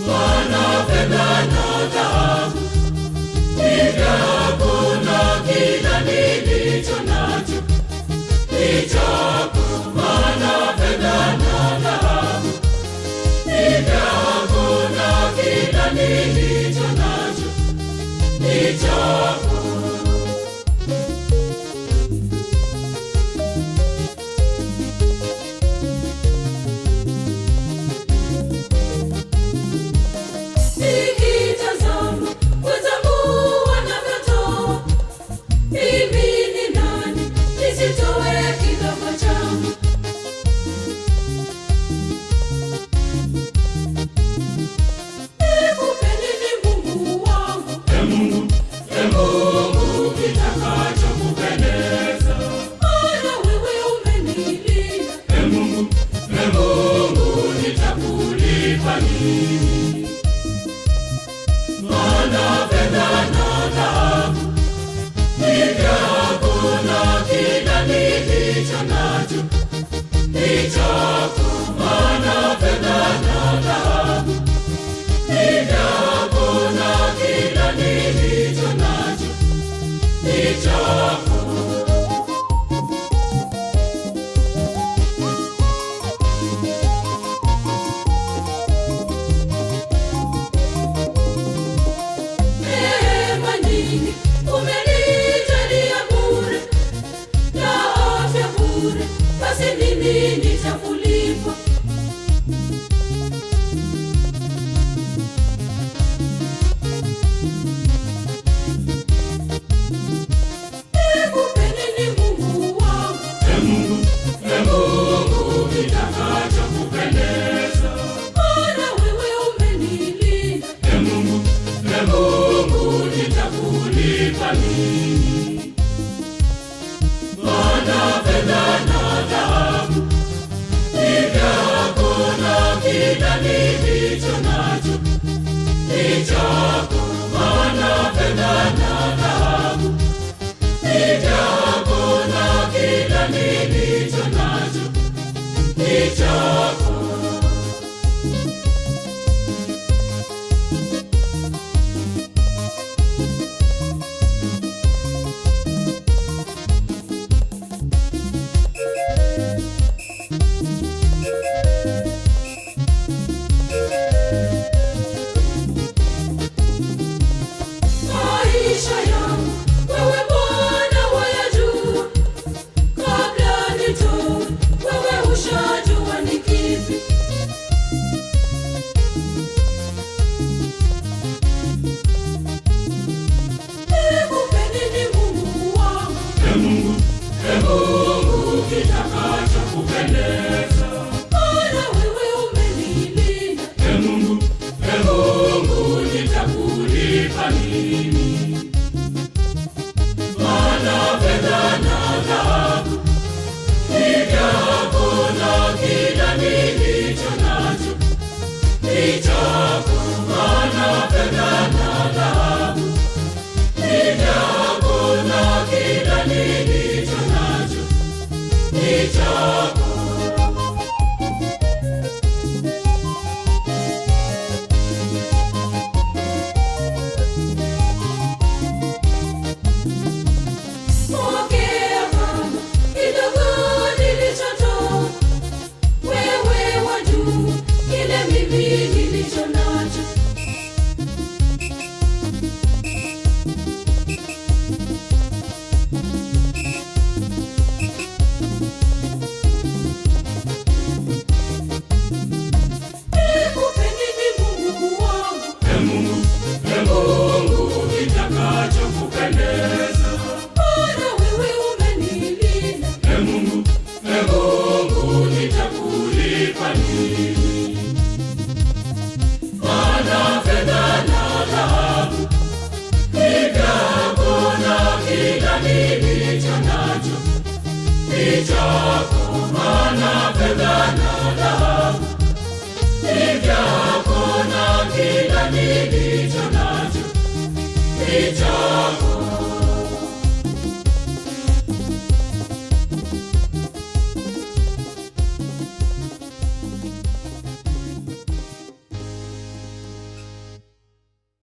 Maana fedha na dhahabu ni vyako, na kila nilicho nacho ni chako. Maana fedha na dhahabu ni vyako, na kila nilicho nacho ni chako. Nikitazama wenzangu wanavyotoa, mimi ni nani nisitoe kidogo changu? Nikupe nini Mungu wangu? Mungu kitakachokupendeza. Maana wewe umenilinda. Mungu nitakulipa nini? Maana fedha na dhahabu ni vyako, na kila nilicho nacho ni chako. Maana fedha na dhahabu ni vyako, na kila nilicho nacho ni chako. Neema nyingi umenijalia bure, na afya bure, basi nini nitakulipa? Nikupe nini Mungu wangu? Mungu kitakachokupendeza. Maana wewe umenilinda. Mungu nitakulipa nini? Maana fedha na dhahabu ni vyako, na kila nilicho nacho ni chako. Maana fedha na dhahabu ni vyako, na kila nilicho nacho ni chako. Maisha yangu wewe Bwana wayajua, kabla nitoe wewe ushajua ni kipi. Nikupe nini Mungu wangu? Mungu kitakachokupendeza. Maana wewe umenilinda. Mungu nitakulipa nini? Maana fedha na dhahabu ni vyako, na kila nilicho nacho ni chako. Maana fedha na dhahabu ni vyako, na kila nilicho nacho ni chako. Pokea Bwana kidogo nilichotoa, wewe wajua kile mimi nilicho nacho. Nikupe nini Mungu wangu? Mungu kitakachokupendeza. Maana wewe umenilinda. Mungu nitakulipa nini? Maana fedha na dhahabu ni vyako, na kila nilicho nacho ni chako. Maana fedha na dhahabu ni vyako, na kila nilicho nacho ni chako.